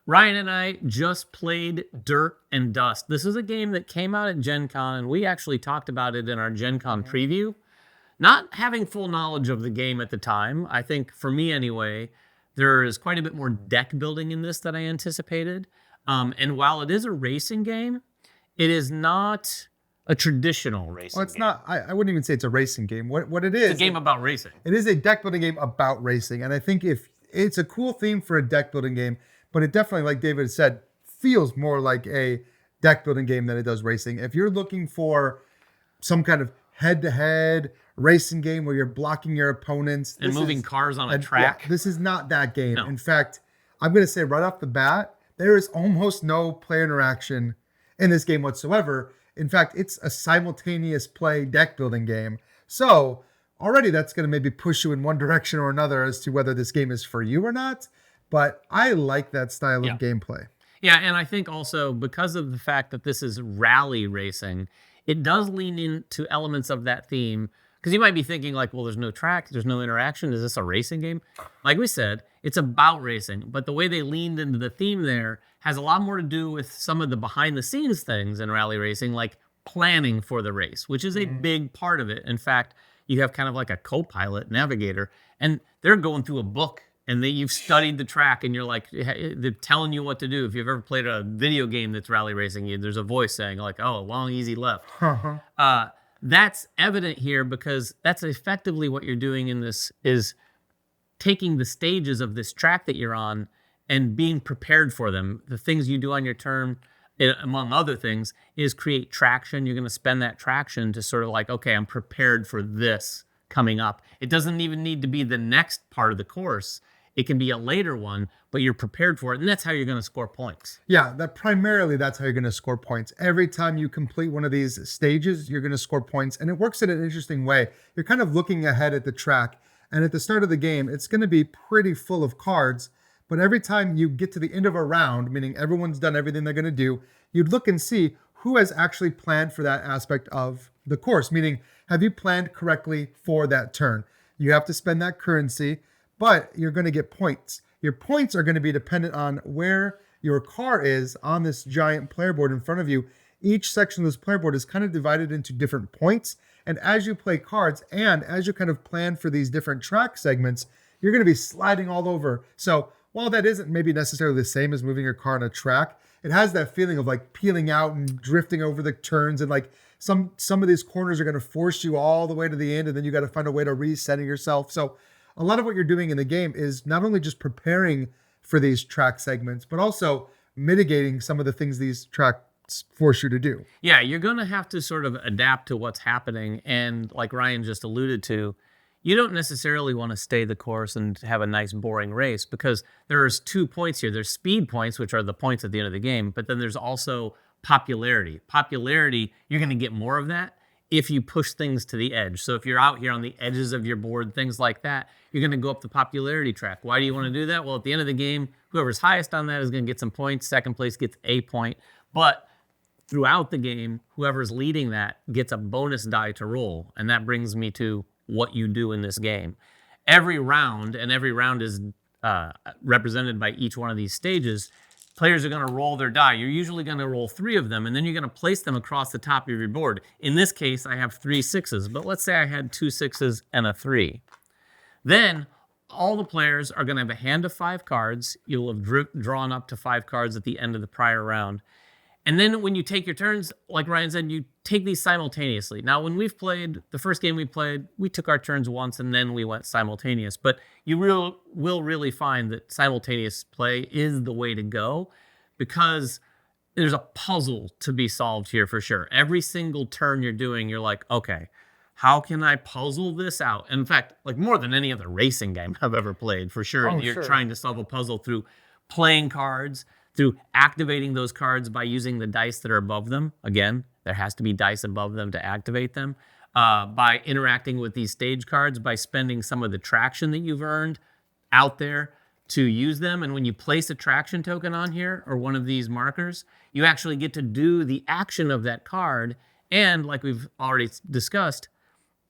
Ryan and I just played Dirt and Dust. This is a game that came out at Gen Con, and we actually talked about it in our Gen Con preview. Not having full knowledge of the game at the time, I think for me anyway, there is quite a bit more deck building in this than I anticipated. And while it is a racing game, it is not a traditional racing Well, it's game. not. I wouldn't even say it's a racing game. What it is? It's a game about racing. It is a deck building game about racing, and I think if it's a cool theme for a deck building game, but it definitely, like David said, feels more like a deck building game than it does racing. If you're looking for some kind of head-to-head racing game where you're blocking your opponents And moving cars on a track. Yeah, this is not that game. No. In fact, I'm going to say right off the bat, there is almost no player interaction in this game whatsoever. In fact, it's a simultaneous play deck building game. So already that's going to maybe push you in one direction or another as to whether this game is for you or not. But I like that style of gameplay. Yeah, and I think also because of the fact that this is rally racing, it does lean into elements of that theme. Because you might be thinking like, well, there's no track, there's no interaction. Is this a racing game? Like we said, it's about racing. But the way they leaned into the theme there has a lot more to do with some of the behind the scenes things in rally racing, like planning for the race, which is a big part of it. In fact, you have kind of like a co-pilot navigator, and they're going through a book. And you've studied the track, and you're like, they're telling you what to do. If you've ever played a video game that's rally racing, there's a voice saying like, oh, long, easy left. That's evident here because that's effectively what you're doing in this is taking the stages of this track that you're on and being prepared for them. The things you do on your turn, among other things, is create traction. You're going to spend that traction to sort of like, okay, I'm prepared for this coming up. It doesn't even need to be the next part of the course. It can be a later one, but you're prepared for it, and that's how you're going to score points. Yeah, that's how you're going to score points. Every time you complete one of these stages, you're going to score points, and it works in an interesting way. You're kind of looking ahead at the track, and at the start of the game, it's going to be pretty full of cards, but every time you get to the end of a round, meaning everyone's done everything they're going to do, you'd look and see who has actually planned for that aspect of the course, meaning have you planned correctly for that turn? You have to spend that currency, but you're going to get points. Your points are going to be dependent on where your car is on this giant player board in front of you. Each section of this player board is kind of divided into different points. And as you play cards and as you kind of plan for these different track segments, you're going to be sliding all over. So while that isn't maybe necessarily the same as moving your car on a track, it has that feeling of like peeling out and drifting over the turns, and like some of these corners are going to force you all the way to the end, and then you got to find a way to reset yourself. So a lot of what you're doing in the game is not only just preparing for these track segments, but also mitigating some of the things these tracks force you to do. Yeah, you're going to have to sort of adapt to what's happening. And like Ryan just alluded to, you don't necessarily want to stay the course and have a nice boring race, because there's 2 points here. There's speed points, which are the points at the end of the game, but then there's also popularity. Popularity, you're going to get more of that if you push things to the edge. So if you're out here on the edges of your board, things like that, you're going to go up the popularity track. Why do you want to do that? Well, at the end of the game, whoever's highest on that is going to get some points. Second place gets a point. But throughout the game, whoever's leading that gets a bonus die to roll. And that brings me to what you do in this game. Every round is represented by each one of these stages, players are going to roll their die. You're usually going to roll 3 of them, and then you're going to place them across the top of your board. In this case, I have 3 6s, but let's say I had 2 6s and a 3. Then all the players are going to have a hand of 5 cards. You'll have drawn up to 5 cards at the end of the prior round. And then when you take your turns, like Ryan said, you take these simultaneously. Now, when we've played, the first game we played, we took our turns once and then we went simultaneous. But you will really find that simultaneous play is the way to go, because there's a puzzle to be solved here for sure. Every single turn you're doing, you're like, okay, how can I puzzle this out? In fact, like more than any other racing game I've ever played, for sure. You're trying to solve a puzzle through playing cards, through activating those cards by using the dice that are above them. Again, there has to be dice above them to activate them. By interacting with these stage cards, by spending some of the traction that you've earned out there to use them. And when you place a traction token on here, or one of these markers, you actually get to do the action of that card. And like we've already discussed,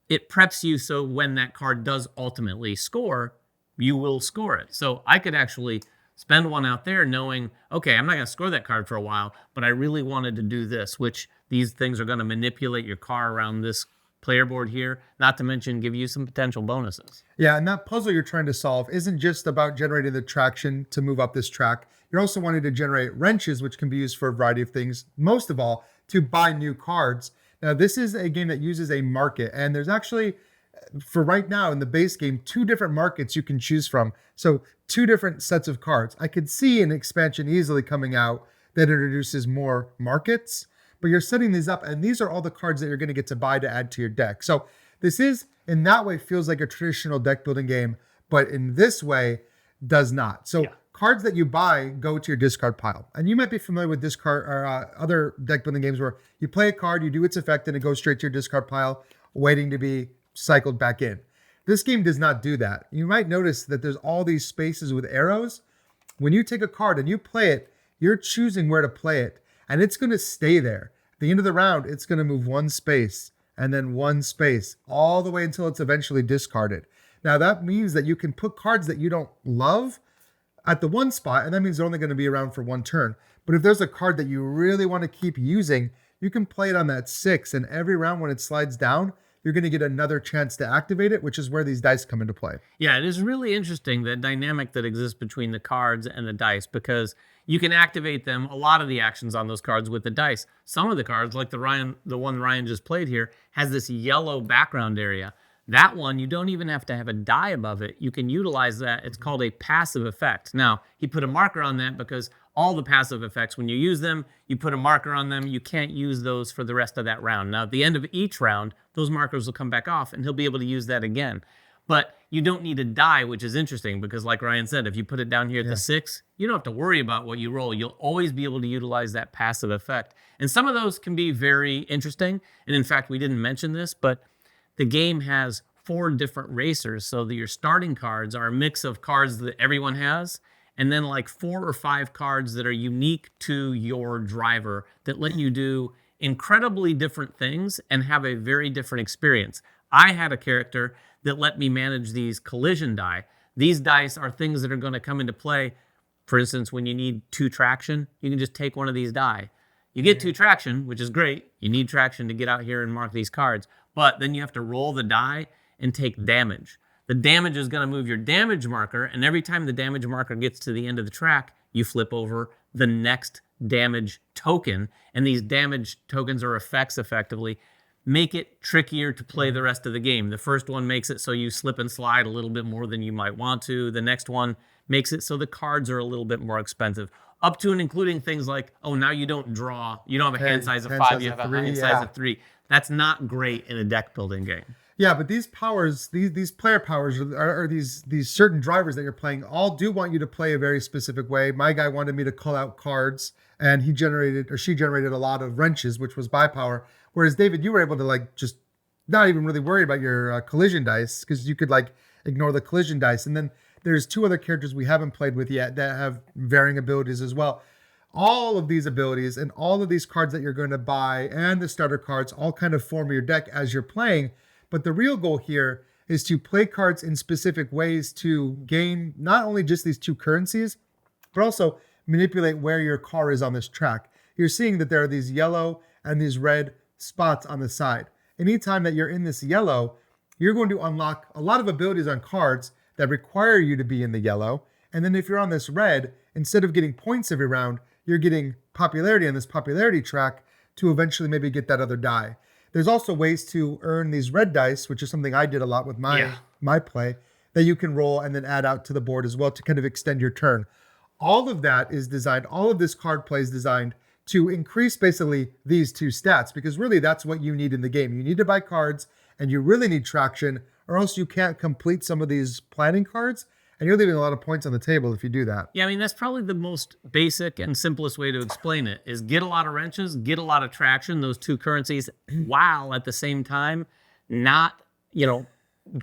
it preps you so when that card does ultimately score, you will score it. So I could actually spend one out there knowing, okay, I'm not going to score that card for a while, but I really wanted to do this, which these things are going to manipulate your car around this player board here, not to mention give you some potential bonuses. Yeah, and that puzzle you're trying to solve isn't just about generating the traction to move up this track. You're also wanting to generate wrenches, which can be used for a variety of things, most of all, to buy new cards. Now, this is a game that uses a market, and there's actually, for right now in the base game, 2 different markets you can choose from. So 2 different sets of cards. I could see an expansion easily coming out that introduces more markets, but you're setting these up, and these are all the cards that you're going to get to buy to add to your deck. So this is, in that way, feels like a traditional deck building game, but in this way, does not. So cards that you buy go to your discard pile. And you might be familiar with discard or other deck building games where you play a card, you do its effect, and it goes straight to your discard pile, waiting to be cycled back in. This game does not do that. You might notice that there's all these spaces with arrows. When you take a card and you play it, you're choosing where to play it, and it's going to stay there. At the end of the round, it's going to move 1 space and then 1 space all the way until it's eventually discarded. Now, that means that you can put cards that you don't love at the 1 spot, and that means they're only going to be around for 1 turn. But if there's a card that you really want to keep using, you can play it on that 6, and every round when it slides down, you're going to get another chance to activate it, which is where these dice come into play. Yeah, it is really interesting, the dynamic that exists between the cards and the dice, because you can activate them, a lot of the actions on those cards with the dice. Some of the cards, like the one Ryan just played here, has this yellow background area. That one, you don't even have to have a die above it. You can utilize that. It's called a passive effect. Now, he put a marker on that because all the passive effects, when you use them, you put a marker on them. You can't use those for the rest of that round. Now, at the end of each round, those markers will come back off, and he'll be able to use that again. But you don't need a die, which is interesting because, like Ryan said, if you put it down here at the 6, you don't have to worry about what you roll. You'll always be able to utilize that passive effect. And some of those can be very interesting. And in fact, we didn't mention this, but the game has 4 different racers, so that your starting cards are a mix of cards that everyone has, and then like 4 or 5 cards that are unique to your driver that let you do incredibly different things and have a very different experience. I had a character that let me manage these collision die. These dice are things that are going to come into play. For instance, when you need 2 traction, you can just take one of these die. You get 2 traction, which is great. You need traction to get out here and mark these cards, but then you have to roll the die and take damage. The damage is going to move your damage marker, and every time the damage marker gets to the end of the track, you flip over the next damage token, and these damage tokens or effects effectively make it trickier to play the rest of the game. The first one makes it so you slip and slide a little bit more than you might want to. The next one makes it so the cards are a little bit more expensive, up to and including things like, oh, now you don't draw, you don't have a hand size of 5, you have a hand size of 3. That's not great in a deck building game. Yeah, but these powers, these player powers, are these certain drivers that you're playing, all do want you to play a very specific way. My guy wanted me to call out cards, and she generated a lot of wrenches, which was buy power. Whereas David, you were able to like just not even really worry about your collision dice because you could like ignore the collision dice. And then there's 2 other characters we haven't played with yet that have varying abilities as well. All of these abilities and all of these cards that you're going to buy and the starter cards all kind of form your deck as you're playing. But the real goal here is to play cards in specific ways to gain not only just these 2 currencies, but also manipulate where your car is on this track. You're seeing that there are these yellow and these red spots on the side. Anytime that you're in this yellow, you're going to unlock a lot of abilities on cards that require you to be in the yellow. And then if you're on this red, instead of getting points every round, you're getting popularity on this popularity track to eventually maybe get that other die. There's also ways to earn these red dice, which is something I did a lot with my play, that you can roll and then add out to the board as well to kind of extend your turn. All of that is designed, all of this card play is designed to increase basically these 2 stats, because really that's what you need in the game. You need to buy cards and you really need traction, or else you can't complete some of these planning cards, and you're leaving a lot of points on the table if you do that. Yeah, I mean, that's probably the most basic and simplest way to explain it, is get a lot of wrenches, get a lot of traction, those 2 currencies, while at the same time not,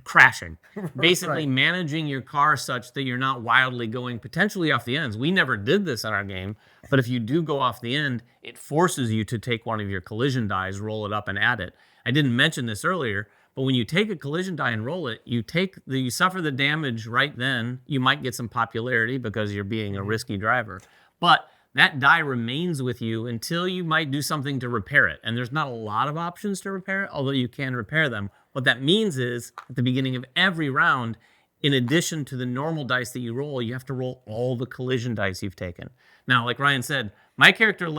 crashing. Basically managing your car such that you're not wildly going potentially off the ends. We never did this in our game, but if you do go off the end, it forces you to take one of your collision dies, roll it up and add it. I didn't mention this earlier, But when you take a collision die and roll it, you suffer the damage right then. You might get some popularity because you're being a risky driver. But that die remains with you until you might do something to repair it. And there's not a lot of options to repair it, although you can repair them. What that means is at the beginning of every round, in addition to the normal dice that you roll, you have to roll all the collision dice you've taken. Now, like Ryan said, my character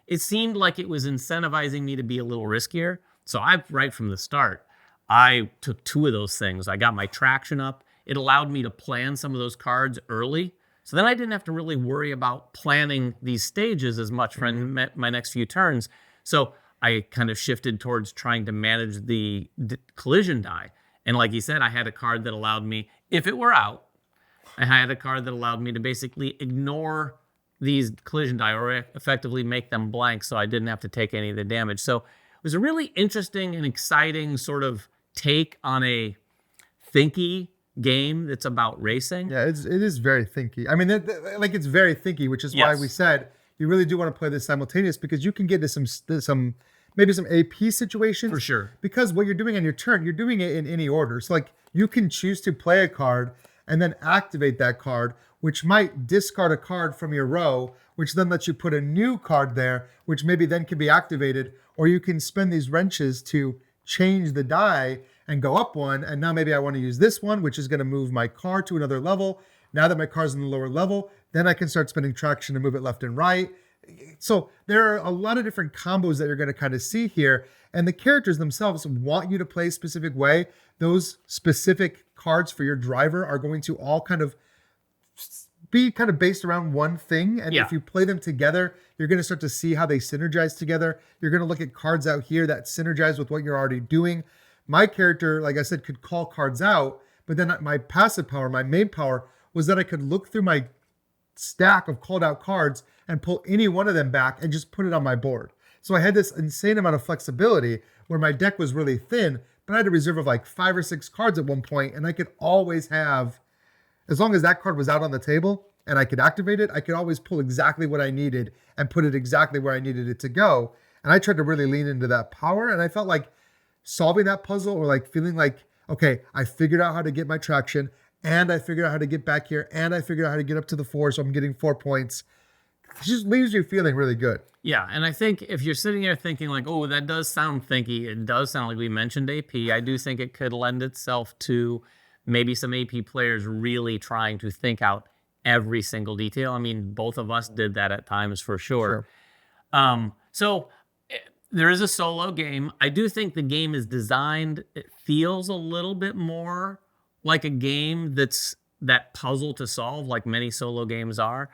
it seemed like it was incentivizing me to be a little riskier. So right from the start, I took 2 of those things. I got my traction up. It allowed me to plan some of those cards early. So then I didn't have to really worry about planning these stages as much for my next few turns. So I kind of shifted towards trying to manage the collision die. And like he said, I had a card that allowed me, if it were out, I had a card that allowed me to basically ignore these collision die or effectively make them blank so I didn't have to take any of the damage. So it was a really interesting and exciting sort of take on a thinky game that's about racing. Yeah, it is very thinky. I mean, it's very thinky, which is why we said you really do want to play this simultaneous, because you can get to some maybe some AP situations. For sure. Because what you're doing on your turn, you're doing it in any order. So like you can choose to play a card and then activate that card, which might discard a card from your row, which then lets you put a new card there, which maybe then can be activated, or you can spend these wrenches to change the die and go up one, and now maybe I want to use this one, which is going to move my car to another level. Now that my car's in the lower level, then I can start spending traction to move it left and right. So there are a lot of different combos that you're going to kind of see here, and the characters themselves want you to play a specific way. Those specific cards for your driver are going to all kind of be kind of based around one thing. And if you play them together, you're going to start to see how they synergize together. You're going to look at cards out here that synergize with what you're already doing. My character, like I said, could call cards out, but then my passive power, my main power, was that I could look through my stack of called out cards and pull any one of them back and just put it on my board. So I had this insane amount of flexibility where my deck was really thin, but I had a reserve of like 5 or 6 cards at one point, and I could always have, as long as that card was out on the table and I could activate it, I could always pull exactly what I needed and put it exactly where I needed it to go. And I tried to really lean into that power, and I felt like solving that puzzle, or like feeling like, okay, I figured out how to get my traction, and I figured out how to get back here, and I figured out how to get up to the 4, so I'm getting 4 points. It just leaves you feeling really good. Yeah, and I think if you're sitting there thinking like, oh, that does sound thinky, it does sound like we mentioned AP, I do think it could lend itself to maybe some AP players really trying to think out every single detail. I mean, both of us did that at times for sure. So there is a solo game. I do think the game is designed, it feels a little bit more like a game that's that puzzle to solve, like many solo games are.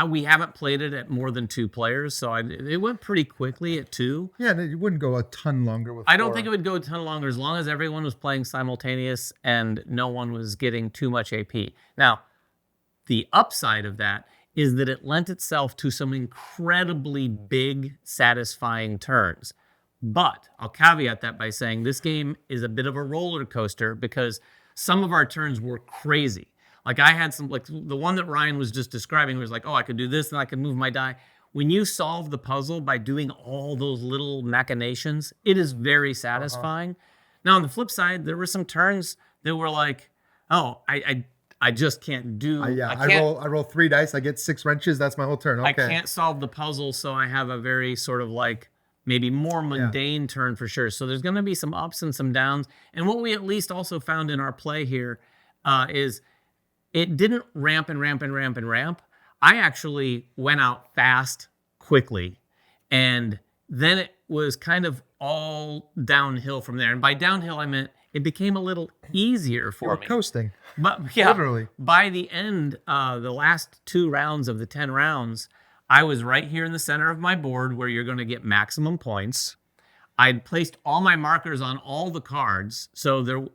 We haven't played it at more than 2 players, so it went pretty quickly at 2. Yeah, and it wouldn't go a ton longer with 4. I don't think it would go a ton longer as long as everyone was playing simultaneous and no one was getting too much AP. Now, the upside of that is that it lent itself to some incredibly big, satisfying turns. But I'll caveat that by saying this game is a bit of a roller coaster because some of our turns were crazy. Like I had some, like the one that Ryan was just describing was like, oh, I could do this and I could move my die. When you solve the puzzle by doing all those little machinations, it is very satisfying. Now, on the flip side, there were some turns that were like, oh, I just can't do. I roll 3 dice. I get 6 wrenches. That's my whole turn. Okay. I can't solve the puzzle, so I have a very sort of like maybe more mundane turn for sure. So there's going to be some ups and some downs. And what we at least also found in our play here is it didn't ramp and ramp and ramp and ramp. I actually went out fast, quickly, and then it was kind of all downhill from there. And by downhill, I meant it became a little easier for me. Coasting. But yeah, literally. By the end, the last 2 rounds of the 10 rounds, I was right here in the center of my board where you're going to get maximum points. I'd placed all my markers on all the cards, so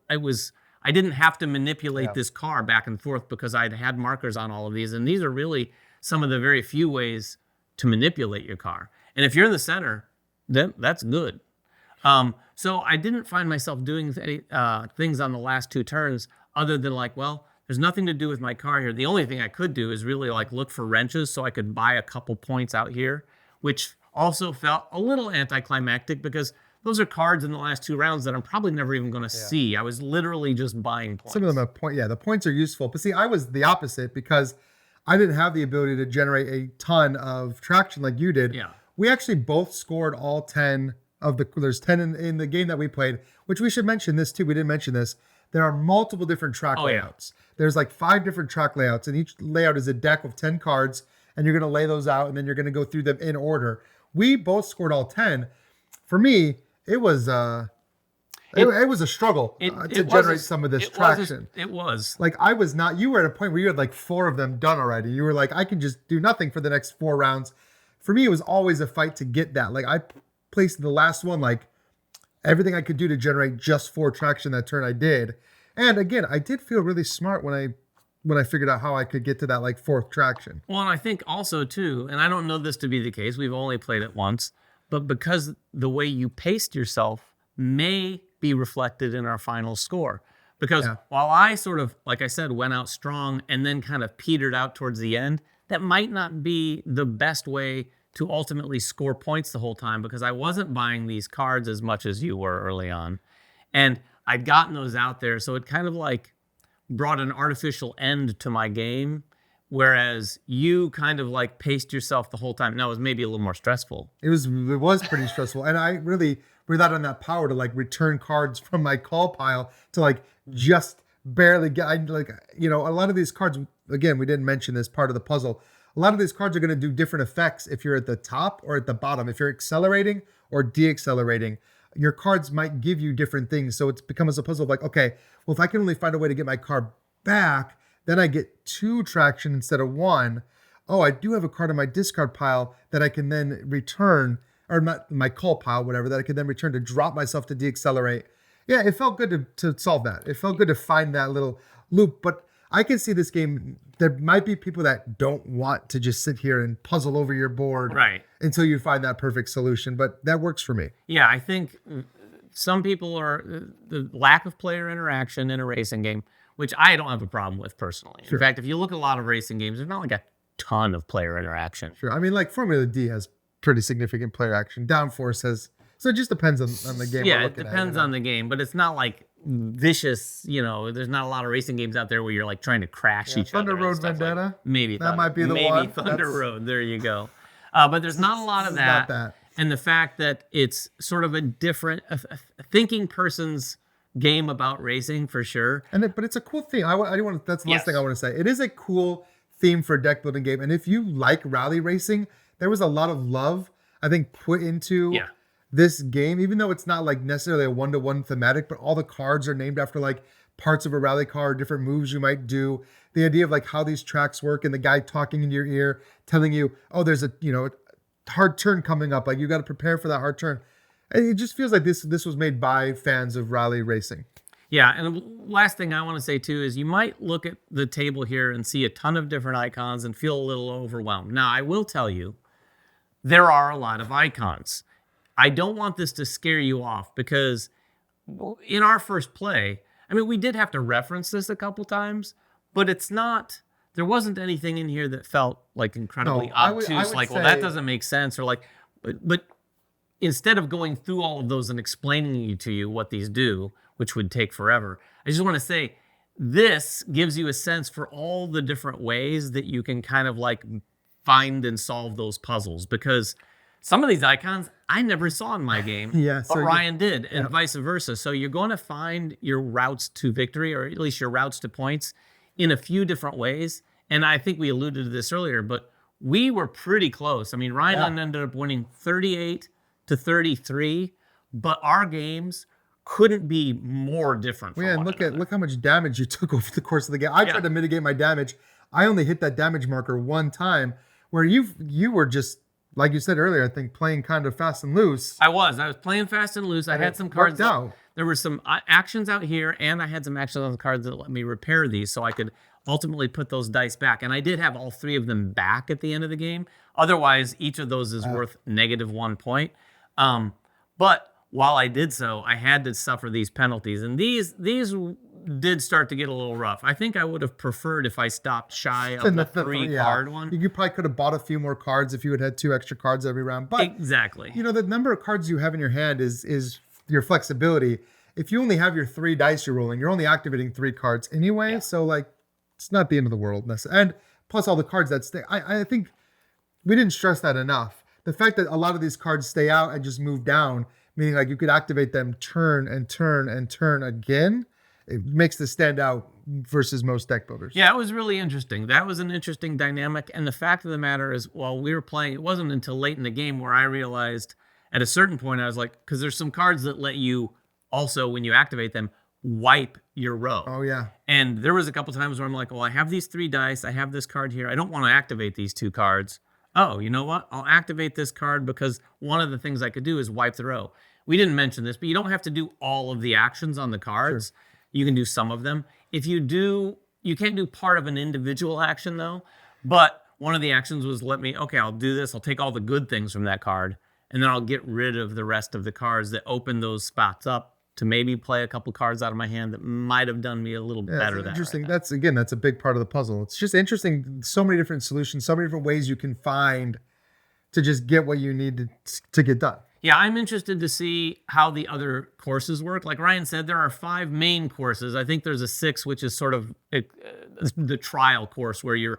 I didn't have to manipulate this car back and forth because I'd had markers on all of these. And these are really some of the very few ways to manipulate your car. And if you're in the center, then that's good. So I didn't find myself doing things on the last 2 turns other than like, well, there's nothing to do with my car here. The only thing I could do is really like look for wrenches so I could buy a couple points out here, which also felt a little anticlimactic because those are cards in the last 2 rounds that I'm probably never even going to see. I was literally just buying points. Some of them have point. Yeah, the points are useful. But see, I was the opposite because I didn't have the ability to generate a ton of traction like you did. Yeah. We actually both scored all 10 of there's 10 in the game that we played, which we should mention this too. We didn't mention this. There are multiple different track layouts. There's like 5 different track layouts, and each layout is a deck of 10 cards, and you're going to lay those out, and then you're going to go through them in order. We both scored all 10. For me, it was a struggle to generate some of this traction. It was. Like you were at a point where you had like 4 of them done already. You were like, I can just do nothing for the next 4 rounds. For me, it was always a fight to get that. Like I placed the last one, like everything I could do to generate just 4 traction that turn I did. And again, I did feel really smart when I figured out how I could get to that like 4th traction. Well, and I think also too, and I don't know this to be the case, we've only played it once, but because the way you paced yourself may be reflected in our final score. Because while I sort of, like I said, went out strong and then kind of petered out towards the end, that might not be the best way to ultimately score points the whole time, because I wasn't buying these cards as much as you were early on. And I'd gotten those out there, so it kind of like brought an artificial end to my game, whereas you kind of like paced yourself the whole time. Now, it was maybe a little more stressful. It was pretty stressful, and I really relied on that power to like return cards from my call pile to like just barely get. A lot of these cards. Again, we didn't mention this part of the puzzle. A lot of these cards are going to do different effects if you're at the top or at the bottom. If you're accelerating or deaccelerating, your cards might give you different things. So it's become as a puzzle of like, okay, well, if I can only find a way to get my card back, then I get 2 traction instead of 1. Oh, I do have a card in my discard pile that I can then return, or my call pile, whatever, that I can then return to drop myself to deaccelerate. Yeah, it felt good to solve that. It felt good to find that little loop. But I can see this game, there might be people that don't want to just sit here and puzzle over your board until you find that perfect solution. But that works for me. Yeah, I think some people are the lack of player interaction in a racing game, which I don't have a problem with personally. In fact, if you look at a lot of racing games, there's not like a ton of player interaction. Sure. I mean, like Formula D has pretty significant player action. Downforce has, so it just depends on the game. Yeah, it depends on the game, but it's not like vicious, there's not a lot of racing games out there where you're like trying to crash each Thunder other. Road Vendetta? Like, maybe that might be the one. Maybe Thunder Road, there you go. But there's not a lot of that. Not that. And the fact that it's sort of a different, a thinking person's game about racing for sure. But it's a cool theme. That's the last thing I want to say. It is a cool theme for a deck building game. And if you like rally racing, there was a lot of love, I think, put into this game, even though it's not like necessarily a 1-to-1 thematic, but all the cards are named after like parts of a rally car, different moves you might do. The idea of like how these tracks work and the guy talking in your ear, telling you, oh, there's a hard turn coming up. Like you got to prepare for that hard turn. It just feels like this was made by fans of rally racing. Yeah, and the last thing I want to say too is you might look at the table here and see a ton of different icons and feel a little overwhelmed. Now, I will tell you, there are a lot of icons. I don't want this to scare you off because in our first play, I mean, we did have to reference this a couple times, but there wasn't anything in here that felt like incredibly obtuse, I would well, that doesn't make sense, or like, but instead of going through all of those and explaining to you what these do, which would take forever, I just want to say this gives you a sense for all the different ways that you can kind of like find and solve those puzzles, because some of these icons I never saw in my game, but Ryan did, and vice versa. So you're going to find your routes to victory, or at least your routes to points, in a few different ways. And I think we alluded to this earlier, but we were pretty close. I mean, Ryan ended up winning 38-33, but our games couldn't be more different. And look how much damage you took over the course of the game. I tried to mitigate my damage. I only hit that damage marker one time, where you were just, like you said earlier, I think, playing kind of fast and loose. I was playing fast and loose. I had some cards out. There were some actions out here, and I had some actions on the cards that let me repair these, so I could ultimately put those dice back. And I did have all 3 of them back at the end of the game. Otherwise, each of those is worth -1 point. But while I did so, I had to suffer these penalties. And these did start to get a little rough. I think I would have preferred if I stopped shy of the three card one. You probably could have bought a few more cards if you had 2 extra cards every round. But exactly, the number of cards you have in your hand is your flexibility. If you only have your 3 dice you're rolling, you're only activating 3 cards anyway. Yeah. So like, it's not the end of the world. And plus all the cards that stay. I think we didn't stress that enough. The fact that a lot of these cards stay out and just move down, meaning like you could activate them turn and turn and turn again, it makes this stand out versus most deck builders. Yeah, it was really interesting. That was an interesting dynamic. And the fact of the matter is, while we were playing, it wasn't until late in the game where I realized at a certain point, I was like, because there's some cards that let you also, when you activate them, wipe your row. Oh, yeah. And there was a couple times where I'm like, well, I have these 3 dice. I have this card here. I don't want to activate these 2 cards. Oh, you know what? I'll activate this card because one of the things I could do is wipe the row. We didn't mention this, but you don't have to do all of the actions on the cards. Sure. You can do some of them. If you do, you can't do part of an individual action though. But one of the actions was okay, I'll do this. I'll take all the good things from that card, and then I'll get rid of the rest of the cards that open those spots up to maybe play a couple cards out of my hand that might have done me a little better. Interesting. That's a big part of the puzzle. It's just interesting. So many different solutions, so many different ways you can find to just get what you need to get done. Yeah, I'm interested to see how the other courses work. Like Ryan said, there are 5 main courses. I think there's a 6th, which is sort of the trial course where you're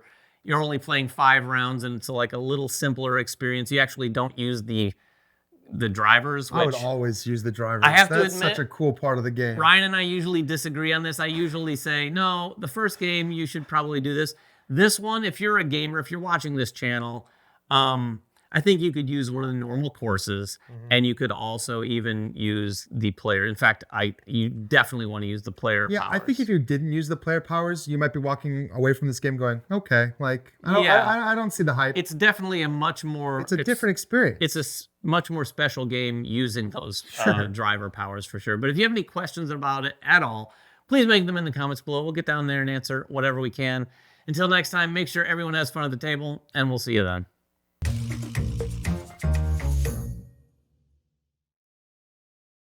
only playing 5 rounds, and it's like a little simpler experience. You actually don't use the drivers. I would always use the drivers. I have to admit, such a cool part of the game. Ryan and I usually disagree on this. I usually say, no, the first game, you should probably do this. This one, if you're a gamer, if you're watching this channel, I think you could use one of the normal courses, and you could also even use the player. In fact, you definitely want to use the player powers. I think if you didn't use the player powers, you might be walking away from this game going, okay, like, I don't see the hype. It's definitely it's a different experience. It's a much more special game using those driver powers for sure. But if you have any questions about it at all, please make them in the comments below. We'll get down there and answer whatever we can. Until next time, make sure everyone has fun at the table, and we'll see you then.